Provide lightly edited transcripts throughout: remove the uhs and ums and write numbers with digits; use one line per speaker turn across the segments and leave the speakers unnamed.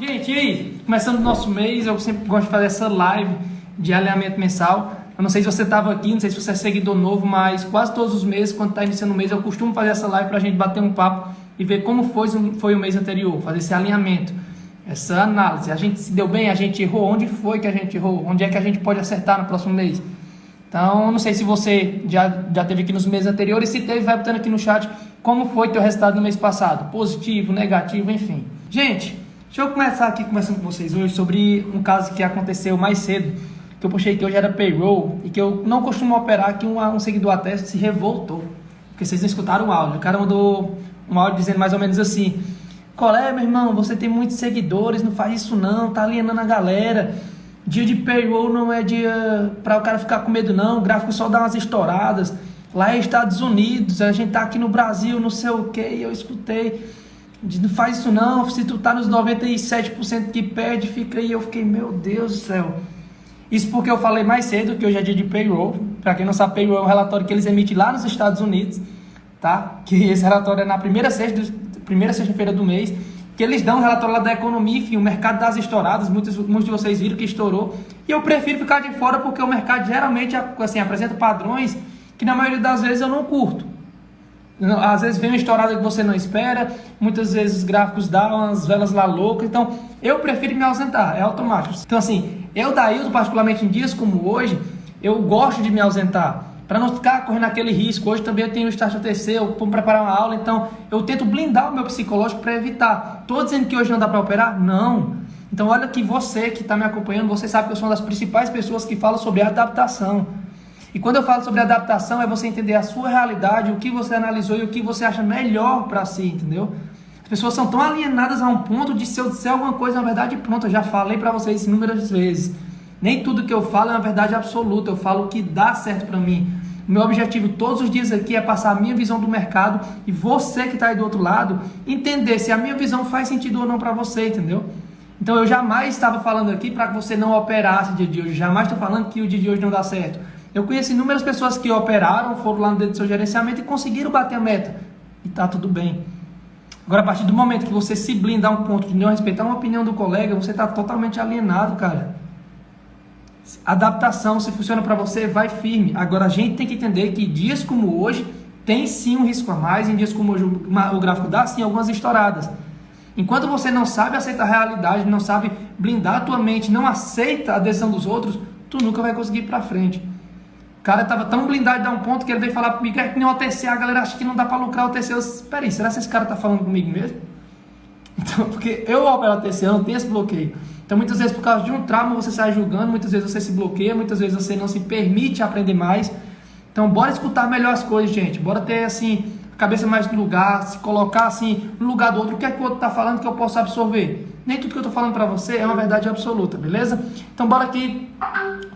Gente, e aí? Começando o nosso mês, eu sempre gosto de fazer essa live de alinhamento mensal. Eu não sei se você estava aqui, não sei se você é seguidor novo, mas quase todos os meses, quando está iniciando o mês, eu costumo fazer essa live para a gente bater um papo e ver como foi o mês anterior, fazer esse alinhamento, essa análise. A gente se deu bem, a gente errou, onde foi que a gente errou, onde é que a gente pode acertar no próximo mês. Então, não sei se você já teve aqui nos meses anteriores, se teve, vai botando aqui no chat como foi teu resultado no mês passado, positivo, negativo, enfim. Gente, deixa eu começar aqui conversando com vocês hoje sobre um caso que aconteceu mais cedo, que eu puxei que hoje era payroll e que eu não costumo operar, que um seguidor até se revoltou, porque vocês não escutaram o áudio. O cara mandou um áudio dizendo mais ou menos assim: "Colé, meu irmão, você tem muitos seguidores, não faz isso não, tá alienando a galera. Dia de payroll não é dia para o cara ficar com medo não, o gráfico só dá umas estouradas. Lá é Estados Unidos, a gente tá aqui no Brasil, não sei o que." E eu escutei: "Não faz isso não, se tu tá nos 97% que perde, fica aí." Eu fiquei, meu Deus do céu. Isso porque eu falei mais cedo que hoje é dia de payroll. Para quem não sabe, payroll é um relatório que eles emitem lá nos Estados Unidos, tá? Que esse relatório é na primeira sexta-feira do mês, que eles dão um relatório lá da economia, enfim, o mercado das estouradas, muitos de vocês viram que estourou, e eu prefiro ficar de fora porque o mercado geralmente, assim, apresenta padrões que na maioria das vezes eu não curto. Às vezes vem uma estourada que você não espera, muitas vezes os gráficos dão umas velas lá loucas, então eu prefiro me ausentar, é automático. Então assim, eu, Dailton, particularmente em dias como hoje, eu gosto de me ausentar, para não ficar correndo aquele risco. Hoje também eu tenho o estágio ATC, eu vou preparar uma aula, então eu tento blindar o meu psicológico para evitar. Estou dizendo que hoje não dá para operar? Não. Então olha que você que está me acompanhando, você sabe que eu sou uma das principais pessoas que fala sobre adaptação. E quando eu falo sobre adaptação, é você entender a sua realidade, o que você analisou e o que você acha melhor para si, entendeu? As pessoas são tão alienadas a um ponto de se eu disser alguma coisa, na verdade, pronto, eu já falei para vocês inúmeras vezes. Nem tudo que eu falo é uma verdade absoluta, eu falo o que dá certo para mim. O meu objetivo todos os dias aqui é passar a minha visão do mercado e você que está aí do outro lado, entender se a minha visão faz sentido ou não para você, entendeu? Então eu jamais estava falando aqui para que você não operasse o dia de hoje, jamais estou falando que o dia de hoje não dá certo. Eu conheço inúmeras pessoas que operaram, foram lá no dedo do seu gerenciamento e conseguiram bater a meta. E tá tudo bem. Agora, a partir do momento que você se blinda a um ponto de não respeitar uma opinião do colega, você está totalmente alienado, cara. Adaptação, se funciona para você, vai firme. Agora, a gente tem que entender que dias como hoje tem sim um risco a mais. Em dias como hoje o gráfico dá sim algumas estouradas. Enquanto você não sabe aceitar a realidade, não sabe blindar a tua mente, não aceita a decisão dos outros, tu nunca vai conseguir ir para frente. O cara estava tão blindado de dar um ponto que ele veio falar comigo: "É que nem o OTC, a galera acha que não dá para lucrar o OTC." Eu disse: "Peraí, será que esse cara está falando comigo mesmo?" Então, porque eu opero OTC, eu não tenho esse bloqueio. Então, muitas vezes, por causa de um trauma, você sai julgando, muitas vezes você se bloqueia, muitas vezes você não se permite aprender mais. Então, bora escutar melhor as coisas, gente. Bora ter, assim, a cabeça mais no lugar, se colocar, assim, no lugar do outro. O que é que o outro está falando que eu posso absorver? Nem tudo que eu estou falando para você é uma verdade absoluta, beleza? Então, bora aqui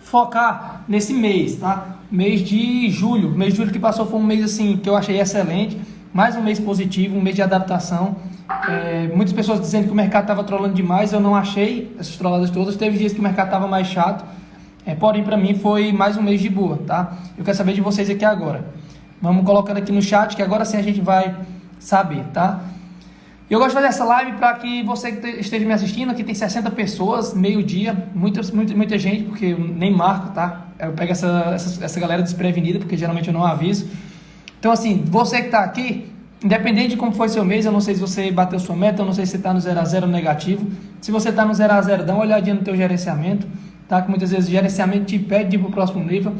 focar nesse mês, tá? Mês de julho. O mês de julho que passou foi um mês, assim, que eu achei excelente. Mais um mês positivo, um mês de adaptação. Muitas pessoas dizendo que o mercado estava trolando demais. Eu não achei essas trolladas todas. Teve dias que o mercado estava mais chato. Porém, para mim, foi mais um mês de boa, tá? Eu quero saber de vocês aqui agora. Vamos colocando aqui no chat, que agora sim a gente vai saber, tá? Eu gosto de fazer essa live para que você que esteja me assistindo, aqui tem 60 pessoas, meio-dia, muita gente, porque eu nem marco, tá? Eu pego essa galera desprevenida, porque geralmente eu não aviso. Então, assim, você que está aqui, independente de como foi seu mês, eu não sei se você bateu sua meta, eu não sei se você está no 0 a 0 negativo. Se você está no 0 a 0, dá uma olhadinha no teu gerenciamento, tá? Que muitas vezes o gerenciamento te pede de ir para o próximo nível.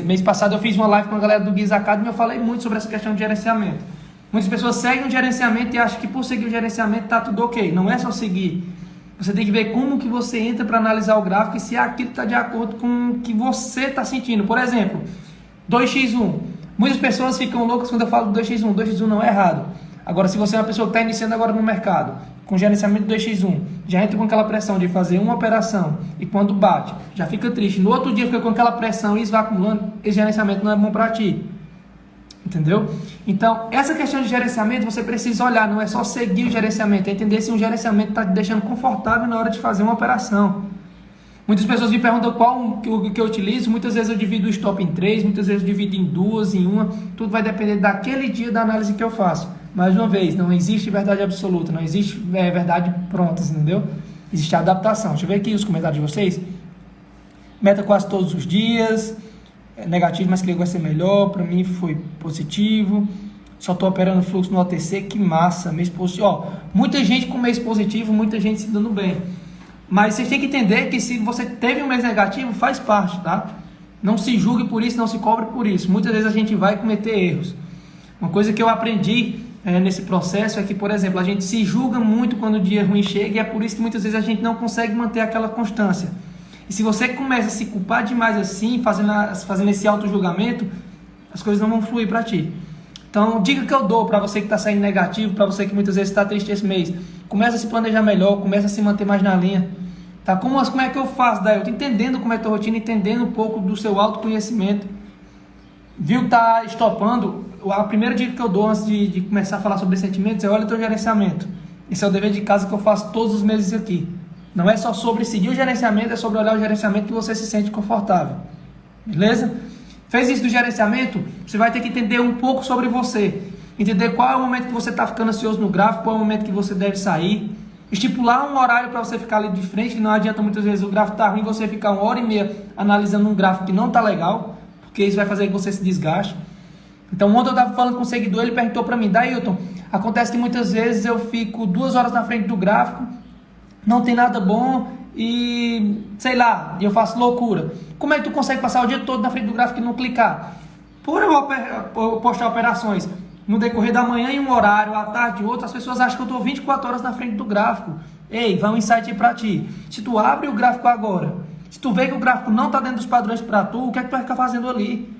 Mês passado eu fiz uma live com a galera do Guiz Academy e eu falei muito sobre essa questão de gerenciamento. Muitas pessoas seguem o gerenciamento e acham que por seguir o gerenciamento está tudo ok. Não é só seguir. Você tem que ver como que você entra para analisar o gráfico e se aquilo está de acordo com o que você está sentindo. Por exemplo, 2x1. Muitas pessoas ficam loucas quando eu falo 2x1. 2x1 não é errado. Agora, se você é uma pessoa que está iniciando agora no mercado, com gerenciamento 2x1, já entra com aquela pressão de fazer uma operação e quando bate, já fica triste. No outro dia fica com aquela pressão e isso vai acumulando, esse gerenciamento não é bom para ti. Entendeu? Então, essa questão de gerenciamento, você precisa olhar, não é só seguir o gerenciamento, é entender se um gerenciamento está te deixando confortável na hora de fazer uma operação. Muitas pessoas me perguntam qual que eu utilizo, muitas vezes eu divido o stop em 3, muitas vezes eu divido em 2, em 1, tudo vai depender daquele dia da análise que eu faço. Mais uma vez, não existe verdade absoluta, não existe verdade pronta, entendeu? Existe adaptação. Deixa eu ver aqui os comentários de vocês. Meta quase todos os dias. Negativo, mas creio que vai ser melhor. Para mim foi positivo. Só estou operando fluxo no OTC, que massa. Mês positivo. Ó, muita gente com mês positivo, muita gente se dando bem. Mas vocês têm que entender que se você teve um mês negativo, faz parte, tá? Não se julgue por isso, não se cobre por isso. Muitas vezes a gente vai cometer erros. Uma coisa que eu aprendi nesse processo é que, por exemplo, a gente se julga muito quando o dia ruim chega, e é por isso que muitas vezes a gente não consegue manter aquela constância. E se você começa a se culpar demais assim, fazendo esse auto-julgamento, as coisas não vão fluir para ti. Então, dica que eu dou para você que está saindo negativo, para você que muitas vezes está triste esse mês, começa a se planejar melhor, começa a se manter mais na linha. Tá? Como é que eu faço, daí? Eu tô entendendo como é a tua rotina, entendendo um pouco do seu autoconhecimento. Viu que tá estopando? A primeira dica que eu dou antes de começar a falar sobre sentimentos é: olha o teu gerenciamento. Esse é o dever de casa que eu faço todos os meses aqui. Não é só sobre seguir o gerenciamento, é sobre olhar o gerenciamento que você se sente confortável. Beleza? Fez isso do gerenciamento, você vai ter que entender um pouco sobre você. Entender qual é o momento que você está ficando ansioso no gráfico, qual é o momento que você deve sair. Estipular um horário para você ficar ali de frente, que não adianta muitas vezes o gráfico estar ruim, você ficar 1h30 analisando um gráfico que não está legal, porque isso vai fazer que você se desgaste. Então, ontem eu estava falando com um seguidor, ele perguntou para mim: Dailton, acontece que muitas vezes eu fico 2 horas na frente do gráfico, não tem nada bom e, sei lá, eu faço loucura. Como é que tu consegue passar o dia todo na frente do gráfico e não clicar? Por eu postar operações no decorrer da manhã em um horário, à tarde em outro, as pessoas acham que eu estou 24 horas na frente do gráfico. Ei, vai um insight aí para ti. Se tu abre o gráfico agora, se tu vê que o gráfico não está dentro dos padrões para tu, o que é que tu vai ficar fazendo ali?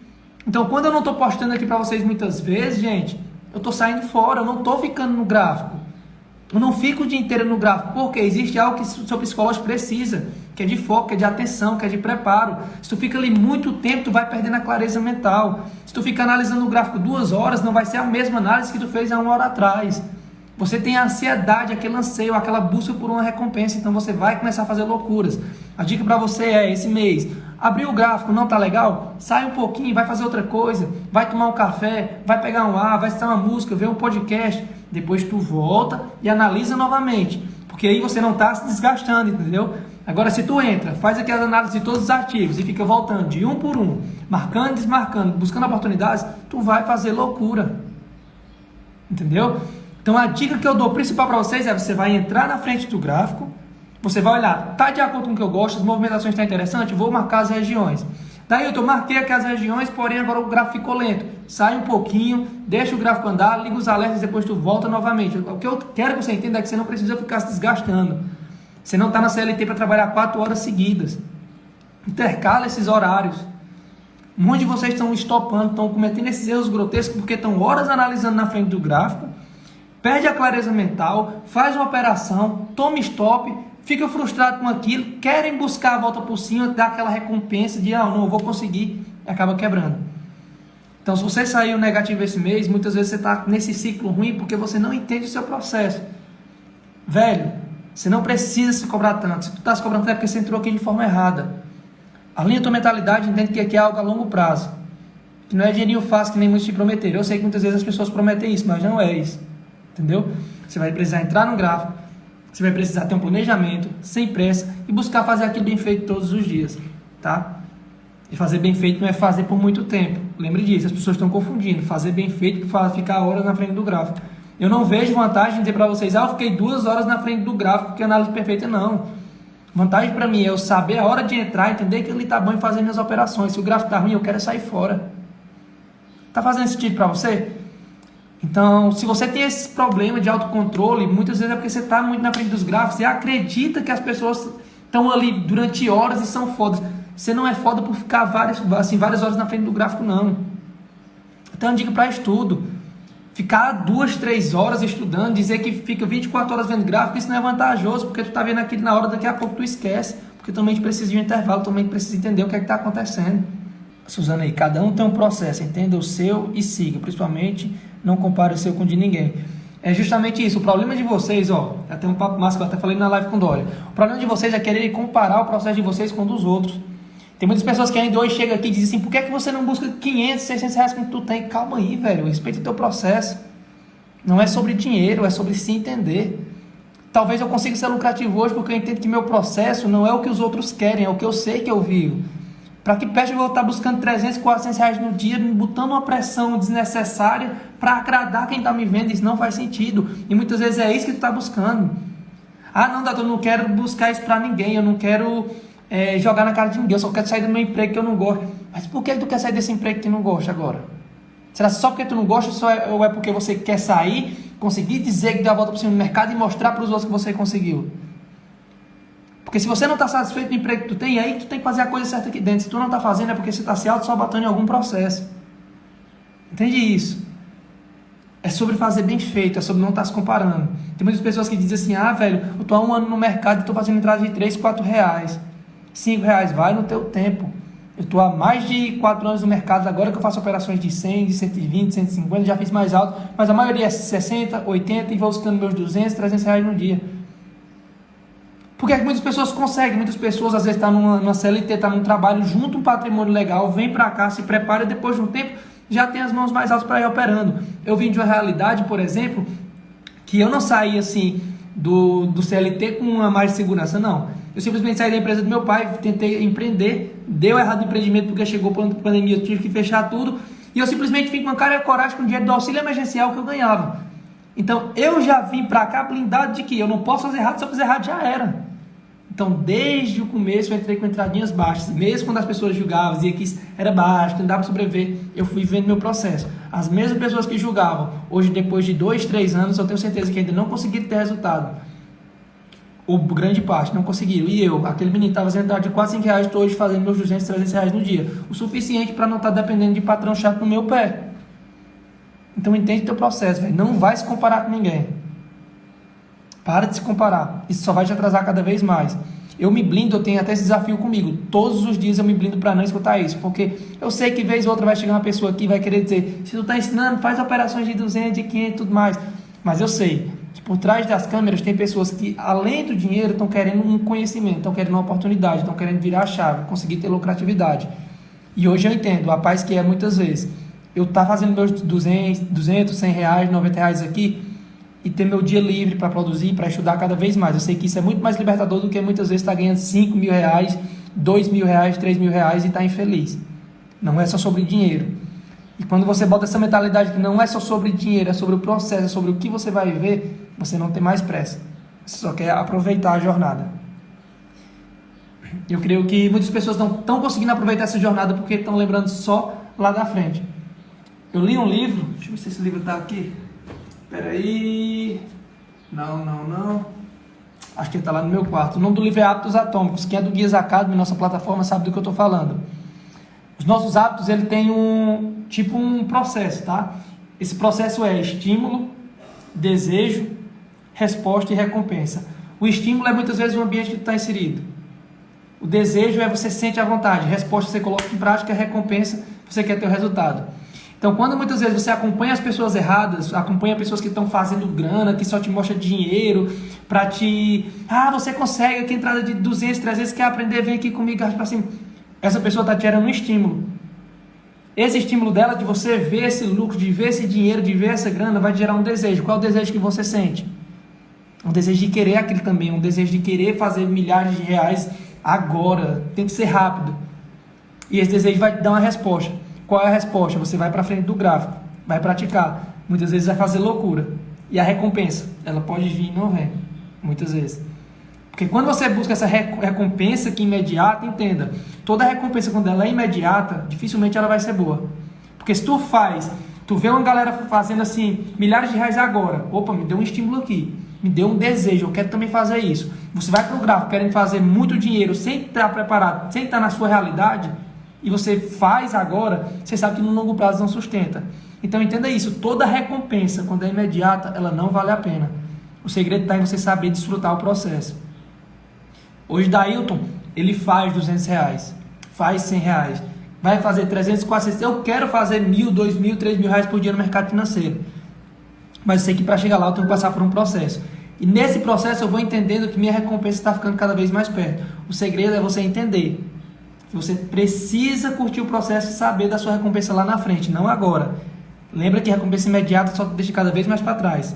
Então, quando eu não estou postando aqui para vocês muitas vezes, gente, eu estou saindo fora, eu não estou ficando no gráfico. Eu não fico o dia inteiro no gráfico, porque existe algo que o seu psicológico precisa, que é de foco, que é de atenção, que é de preparo. Se tu fica ali muito tempo, tu vai perdendo a clareza mental. Se tu fica analisando o gráfico 2 horas, não vai ser a mesma análise que tu fez há 1 hora atrás. Você tem a ansiedade, aquele anseio, aquela busca por uma recompensa, então você vai começar a fazer loucuras. A dica para você é, esse mês, abriu o gráfico, não tá legal? Sai um pouquinho, vai fazer outra coisa, vai tomar um café, vai pegar um ar, vai escutar uma música, ver um podcast, depois tu volta e analisa novamente, porque aí você não está se desgastando, entendeu? Agora, se tu entra, faz aqui as análises de todos os artigos e fica voltando de um por um, marcando e desmarcando, buscando oportunidades, tu vai fazer loucura, entendeu? Então, a dica que eu dou principal para vocês é: você vai entrar na frente do gráfico, você vai olhar, tá de acordo com o que eu gosto, as movimentações estão interessantes, vou marcar as regiões. Daí eu marquei aqui as regiões, porém agora o gráfico ficou lento. Sai um pouquinho, deixa o gráfico andar, liga os alertas e depois tu volta novamente. O que eu quero que você entenda é que você não precisa ficar se desgastando. Você não está na CLT para trabalhar 4 horas seguidas. Intercala esses horários. Muitos de vocês estão estopando, estão cometendo esses erros grotescos porque estão horas analisando na frente do gráfico, perde a clareza mental, faz uma operação, toma stop, fica frustrado com aquilo, querem buscar a volta por cima, dar aquela recompensa de não, eu vou conseguir, e acaba quebrando. Então, se você saiu negativo esse mês, muitas vezes você está nesse ciclo ruim porque você não entende o seu processo. Velho, você não precisa se cobrar tanto. Se tu está se cobrando tanto é porque você entrou aqui de forma errada. Alinha a tua mentalidade, entende que aqui é algo a longo prazo. Que não é dinheirinho fácil que nem muitos te prometeram. Eu sei que muitas vezes as pessoas prometem isso, mas não é isso. Entendeu? Você vai precisar entrar no gráfico, você vai precisar ter um planejamento, sem pressa, e buscar fazer aquilo bem feito todos os dias, tá? E fazer bem feito não é fazer por muito tempo. Lembre disso, as pessoas estão confundindo. Fazer bem feito com ficar horas na frente do gráfico. Eu não vejo vantagem em dizer para vocês: eu fiquei 2 horas na frente do gráfico, que é análise perfeita, não. Vantagem para mim é eu saber a hora de entrar, entender que ele está bom e fazer minhas operações. Se o gráfico está ruim, eu quero sair fora. Tá fazendo sentido para você? Então, se você tem esse problema de autocontrole, muitas vezes é porque você está muito na frente dos gráficos e acredita que as pessoas estão ali durante horas e são fodas. Você não é foda por ficar várias horas na frente do gráfico, não. Então, uma dica para estudo: ficar 2, 3 horas estudando, dizer que fica 24 horas vendo gráfico, isso não é vantajoso, porque tu está vendo aquilo na hora, daqui a pouco tu esquece, porque tua mente precisa de um intervalo, tua mente precisa entender o que é que está acontecendo. Suzana aí, cada um tem um processo, entenda o seu e siga, principalmente não compare o seu com o de ninguém. É justamente isso, o problema de vocês, até um papo massa que eu até falei na live com o Dória, o problema de vocês é querer comparar o processo de vocês com o dos outros. Tem muitas pessoas que ainda hoje chegam aqui e dizem assim: por que é que você não busca 500, 600 reais como tu tem? Calma aí, velho, respeita o teu processo. Não é sobre dinheiro, é sobre se entender. Talvez eu consiga ser lucrativo hoje porque eu entendo que meu processo não é o que os outros querem, é o que eu sei que eu vivo. Para que peste eu vou estar buscando 300, 400 reais no dia, me botando uma pressão desnecessária para agradar quem está me vendo? Isso não faz sentido. E muitas vezes é isso que tu está buscando. Ah, não, doutor, eu não quero buscar isso para ninguém, eu não quero jogar na cara de ninguém, eu só quero sair do meu emprego que eu não gosto. Mas por que tu quer sair desse emprego que tu não gosta agora? Será só porque tu não gosta ou é porque você quer sair, conseguir dizer que deu a volta por cima do mercado e mostrar para os outros que você conseguiu? Porque se você não está satisfeito no emprego que tu tem, aí tu tem que fazer a coisa certa aqui dentro. Se tu não está fazendo é porque você está se auto-sabotando em algum processo. Entende isso? É sobre fazer bem feito, é sobre não estar se comparando. Tem muitas pessoas que dizem assim, ah, velho, eu estou há 1 ano no mercado e estou fazendo entrada de 3, 4 reais. 5 reais, vai no teu tempo. Eu estou há mais de 4 anos no mercado, agora que eu faço operações de 100, de 120, 150, já fiz mais alto, mas a maioria é 60, 80 e vou buscando meus 200, 300 reais no dia. Porque é que muitas pessoas conseguem, muitas pessoas às vezes estão numa CLT, estão num trabalho, junto um patrimônio legal, vem para cá, se prepara e depois de um tempo já tem as mãos mais altas para ir operando. Eu vim de uma realidade, por exemplo, que eu não saí assim do CLT com uma mais de segurança, não. Eu simplesmente saí da empresa do meu pai, tentei empreender, deu errado o empreendimento porque chegou a pandemia, eu tive que fechar tudo, e eu simplesmente vim com uma cara e coragem com o dinheiro do auxílio emergencial que eu ganhava. Então eu já vim para cá blindado de que eu não posso fazer errado, se eu fizer errado já era. Então desde o começo eu entrei com entradinhas baixas, mesmo quando as pessoas julgavam, diziam que isso era baixo, que não dava para sobreviver, eu fui vendo meu processo. As mesmas pessoas que julgavam, hoje depois de 2, 3 anos, eu tenho certeza que ainda não conseguiram ter resultado. Ou grande parte não conseguiram. E eu, aquele menino estava fazendo entrada de 4, 5 reais, estou hoje fazendo meus 200, 300 reais no dia. O suficiente para não estar dependendo de patrão chato no meu pé. Então entende o teu processo, velho. Não vai se comparar com ninguém. Para de se comparar. Isso só vai te atrasar cada vez mais. Eu me blindo, eu tenho até esse desafio comigo. Todos os dias eu me blindo para não escutar isso. Porque eu sei que vez ou outra vai chegar uma pessoa aqui e vai querer dizer, se tu está ensinando, faz operações de 200, de 500 e tudo mais. Mas eu sei que por trás das câmeras tem pessoas que, além do dinheiro, estão querendo um conhecimento, estão querendo uma oportunidade, estão querendo virar a chave, conseguir ter lucratividade. E hoje eu entendo a paz que é muitas vezes. Eu estar fazendo meus 200, 100 reais, 90 reais aqui e ter meu dia livre para produzir, para estudar cada vez mais. Eu sei que isso é muito mais libertador do que muitas vezes estar ganhando 5 mil reais, 2 mil reais, 3 mil reais e estar infeliz. Não é só sobre dinheiro. E quando você bota essa mentalidade que não é só sobre dinheiro, é sobre o processo, é sobre o que você vai viver, você não tem mais pressa. Você só quer aproveitar a jornada. Eu creio que muitas pessoas não estão conseguindo aproveitar essa jornada porque estão lembrando só lá da frente. Eu li um livro, deixa eu ver se esse livro está aqui. Espera aí. Não. Acho que ele está lá no meu quarto. O nome do livro é Hábitos Atômicos. Quem é do Guias Academy, nossa plataforma, sabe do que eu estou falando. Os nossos hábitos, ele tem um processo, tá? Esse processo é estímulo, desejo, resposta e recompensa. O estímulo é muitas vezes o ambiente que tu está inserido. O desejo é você sente à vontade. Resposta você coloca em prática, recompensa você quer ter o resultado. Então, quando muitas vezes você acompanha as pessoas erradas, acompanha pessoas que estão fazendo grana, que só te mostra dinheiro, para te... Ah, você consegue aqui entrada de 200, 300, quer aprender, vem aqui comigo, gasta para cima. Essa pessoa está te gerando um estímulo. Esse estímulo dela, de você ver esse lucro, de ver esse dinheiro, de ver essa grana, vai te gerar um desejo. Qual é o desejo que você sente? Um desejo de querer aquilo também, um desejo de querer fazer milhares de reais agora, tem que ser rápido. E esse desejo vai te dar uma resposta. Qual é a resposta? Você vai para frente do gráfico, vai praticar. Muitas vezes vai fazer loucura. E a recompensa, ela pode vir e não vem, muitas vezes. Porque quando você busca essa recompensa que é imediata, entenda, toda recompensa quando ela é imediata, dificilmente ela vai ser boa. Porque se tu vê uma galera fazendo assim, milhares de reais agora, opa, me deu um estímulo aqui, me deu um desejo, eu quero também fazer isso. Você vai para o gráfico querendo fazer muito dinheiro sem estar preparado, sem estar na sua realidade, e você faz agora, você sabe que no longo prazo não sustenta. Então entenda isso, toda recompensa, quando é imediata, ela não vale a pena. O segredo está em você saber desfrutar o processo. Hoje Dailton, ele faz 200 reais, faz 100 reais, vai fazer 300, 400, eu quero fazer 1.000, 2.000, 3.000 reais por dia no mercado financeiro. Mas eu sei que para chegar lá eu tenho que passar por um processo. E nesse processo eu vou entendendo que minha recompensa está ficando cada vez mais perto. O segredo é você entender que você precisa curtir o processo e saber da sua recompensa lá na frente, não agora. Lembra que a recompensa imediata só te deixa cada vez mais para trás.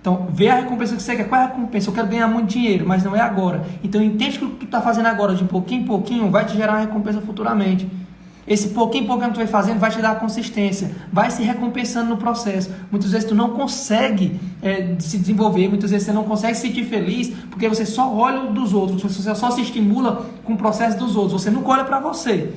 Então, vê a recompensa que você quer. Qual é a recompensa? Eu quero ganhar muito dinheiro, mas não é agora. Então, entende que o que tu está fazendo agora, de pouquinho em pouquinho, vai te gerar uma recompensa futuramente. Esse pouquinho em pouquinho que tu vai fazendo vai te dar consistência, vai se recompensando no processo. Muitas vezes tu não consegue se desenvolver, muitas vezes você não consegue se sentir feliz, porque você só olha dos outros, você só se estimula com o processo dos outros, você nunca olha para você.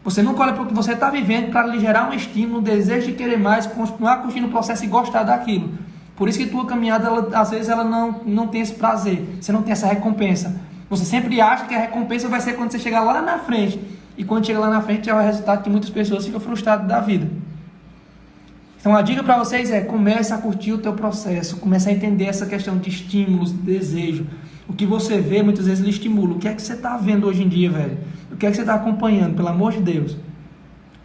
Você nunca olha para o que você está vivendo para lhe gerar um estímulo, um desejo de querer mais, continuar curtindo o processo e gostar daquilo. Por isso que tua caminhada, às vezes, ela não tem esse prazer, você não tem essa recompensa. Você sempre acha que a recompensa vai ser quando você chegar lá na frente. E quando chega lá na frente é o resultado que muitas pessoas ficam frustradas da vida. Então a dica para vocês é: comece a curtir o teu processo, comece a entender essa questão de estímulos, de desejo. O que você vê muitas vezes lhe estimula. O que é que você está vendo hoje em dia, velho? O que é que você está acompanhando, pelo amor de Deus?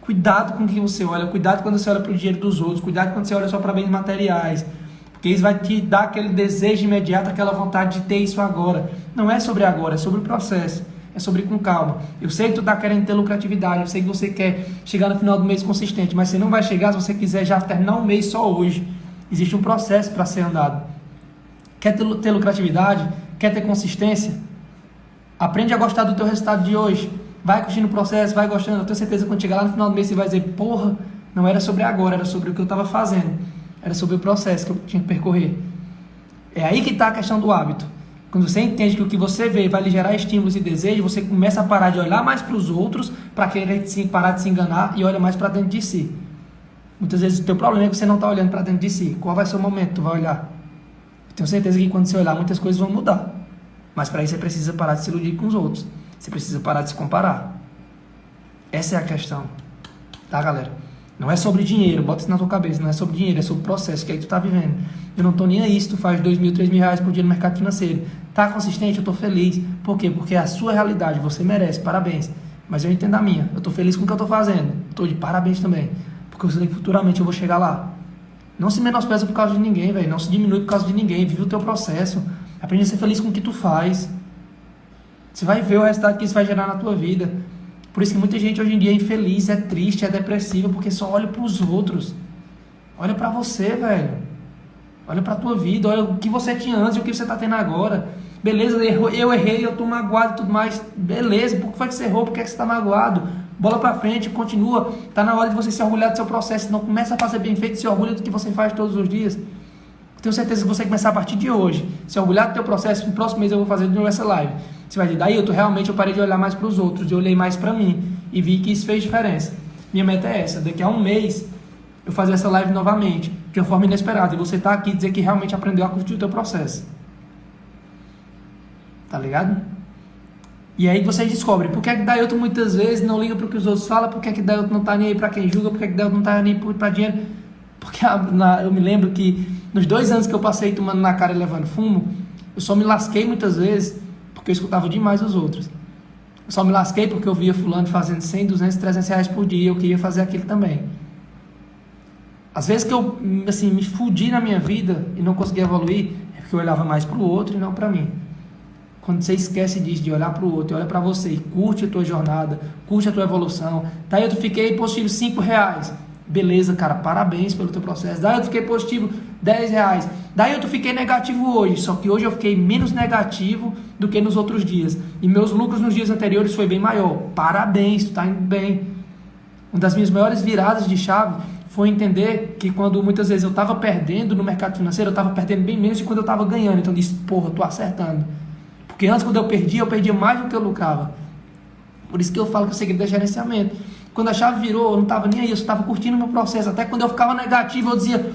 Cuidado com o que você olha, cuidado quando você olha para o dinheiro dos outros, cuidado quando você olha só para bens materiais. Porque isso vai te dar aquele desejo imediato, aquela vontade de ter isso agora. Não é sobre agora, é sobre o processo. É sobre com calma. Eu sei que tu está querendo ter lucratividade, eu sei que você quer chegar no final do mês consistente, mas você não vai chegar se você quiser já terminar um mês só hoje. Existe um processo para ser andado. Quer ter lucratividade? Quer ter consistência? Aprende a gostar do teu resultado de hoje. Vai curtindo o processo, vai gostando. Eu tenho certeza que quando chegar lá no final do mês você vai dizer: porra, não era sobre agora, era sobre o que eu estava fazendo. Era sobre o processo que eu tinha que percorrer. É aí que está a questão do hábito. Quando você entende que o que você vê vai lhe gerar estímulos e desejos, você começa a parar de olhar mais para os outros, para querer parar de se enganar e olha mais para dentro de si. Muitas vezes o teu problema é que você não está olhando para dentro de si. Qual vai ser o momento que tu vai olhar? Eu tenho certeza que quando você olhar, muitas coisas vão mudar. Mas para isso você precisa parar de se iludir com os outros. Você precisa parar de se comparar. Essa é a questão. Tá, galera? Não é sobre dinheiro, bota isso na tua cabeça. Não é sobre dinheiro, é sobre o processo que aí tu tá vivendo. Eu não tô nem aí se tu faz 2.000, 3.000 reais por dia no mercado financeiro. Tá consistente? Eu tô feliz. Por quê? Porque é a sua realidade, você merece, parabéns. Mas eu entendo a minha. Eu tô feliz com o que eu tô fazendo. Tô de parabéns também. Porque eu sei que futuramente eu vou chegar lá. Não se menospreza por causa de ninguém, velho. Não se diminui por causa de ninguém. Vive o teu processo. Aprende a ser feliz com o que tu faz. Você vai ver o resultado que isso vai gerar na tua vida. Por isso que muita gente hoje em dia é infeliz, é triste, é depressiva, porque só olha para os outros. Olha para você, velho. Olha para a tua vida, olha o que você tinha antes e o que você está tendo agora. Beleza, eu errei, eu estou magoado e tudo mais. Beleza, por que foi que você errou? Por que você está magoado? Bola para frente, continua. Está na hora de você se orgulhar do seu processo. Não começa a fazer bem feito, se orgulha do que você faz todos os dias. Tenho certeza que você começar a partir de hoje, se orgulhar do teu processo. No próximo mês eu vou fazer de novo essa live. Você vai dizer: daí eu parei de olhar mais para os outros, eu olhei mais para mim e vi que isso fez diferença. Minha meta é essa: daqui a um mês eu fazer essa live novamente, de uma forma inesperada, e você tá aqui dizer que realmente aprendeu a curtir o teu processo. Tá ligado? E aí vocês descobrem por que é que Dailton muitas vezes não liga para o que os outros falam, por que é que Dailton não tá nem aí para quem julga, por que é que Dailton não tá nem para dinheiro. Porque eu me lembro que nos 2 anos que eu passei tomando na cara e levando fumo, eu só me lasquei muitas vezes porque eu escutava demais os outros. Eu só me lasquei porque eu via fulano fazendo 100, 200, 300 reais por dia e eu queria fazer aquilo também. Às vezes que eu assim, me fudi na minha vida e não consegui evoluir, é porque eu olhava mais para o outro e não para mim. Quando você esquece disso, de olhar para o outro, olha para você e curte a tua jornada, curte a tua evolução. Daí eu fiquei positivo 5 reais. Beleza, cara, parabéns pelo teu processo. Daí eu fiquei positivo 10 reais. Daí eu fiquei negativo hoje, só que hoje eu fiquei menos negativo do que nos outros dias. E meus lucros nos dias anteriores foi bem maior. Parabéns, tu tá indo bem. Uma das minhas maiores viradas de chave foi entender que quando muitas vezes eu estava perdendo no mercado financeiro, eu estava perdendo bem menos de quando eu estava ganhando. Então eu disse: porra, eu tô acertando. Porque antes, quando eu perdia mais do que eu lucrava. Por isso que eu falo que o segredo é gerenciamento. Quando a chave virou, eu não estava nem aí, eu só estava curtindo o meu processo. Até quando eu ficava negativo, eu dizia: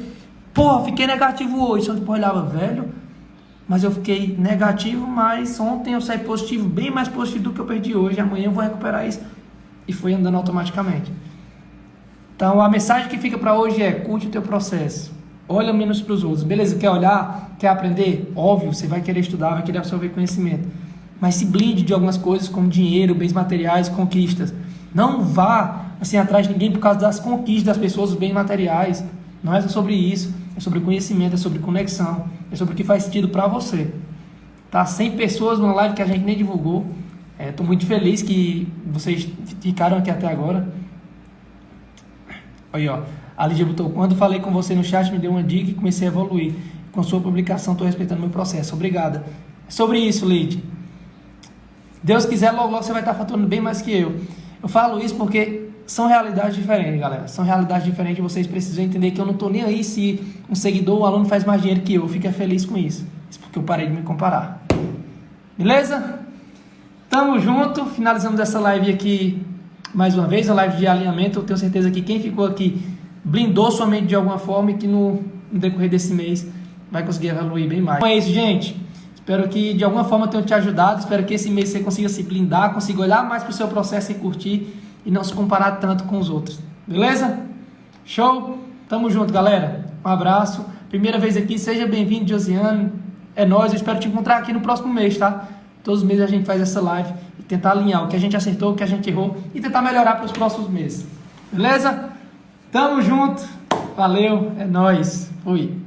porra, fiquei negativo hoje. Só que eu olhava: velho, mas eu fiquei negativo, mas ontem eu saí positivo, bem mais positivo do que eu perdi hoje. Amanhã eu vou recuperar isso. E foi andando automaticamente. Então a mensagem que fica para hoje é: curte o teu processo. Olha menos para os outros. Beleza, quer olhar, quer aprender? Óbvio, você vai querer estudar, vai querer absorver conhecimento. Mas se blinde de algumas coisas como dinheiro, bens materiais, conquistas. Não vá assim atrás de ninguém por causa das conquistas das pessoas, os bens materiais. Não é só sobre isso, é sobre conhecimento, é sobre conexão, é sobre o que faz sentido para você. Tá? 100 pessoas numa live que a gente nem divulgou. Estou muito feliz que vocês ficaram aqui até agora. Aí, ó. A Lídia botou, quando falei com você no chat, me deu uma dica e comecei a evoluir. Com sua publicação, estou respeitando meu processo. Obrigada. É sobre isso, Lídia. Deus quiser, logo logo você vai estar faturando bem mais que eu. Eu falo isso porque são realidades diferentes, galera. São realidades diferentes e vocês precisam entender que eu não estou nem aí se um seguidor ou um aluno faz mais dinheiro que eu. Fica feliz com isso. Isso porque eu parei de me comparar. Beleza? Tamo junto. Finalizamos essa live aqui mais uma vez, a live de alinhamento. Eu tenho certeza que quem ficou aqui blindou sua mente de alguma forma e que no decorrer desse mês vai conseguir evoluir bem mais. Então é isso, gente. Espero que de alguma forma eu tenha te ajudado. Espero que esse mês você consiga se blindar, consiga olhar mais para o seu processo e curtir e não se comparar tanto com os outros. Beleza? Show? Tamo junto, galera. Um abraço. Primeira vez aqui, seja bem-vindo, Josiane. É nóis. Eu espero te encontrar aqui no próximo mês, tá? Todos os meses a gente faz essa live e tentar alinhar o que a gente acertou, o que a gente errou e tentar melhorar para os próximos meses. Beleza? Tamo junto. Valeu. É nóis. Fui.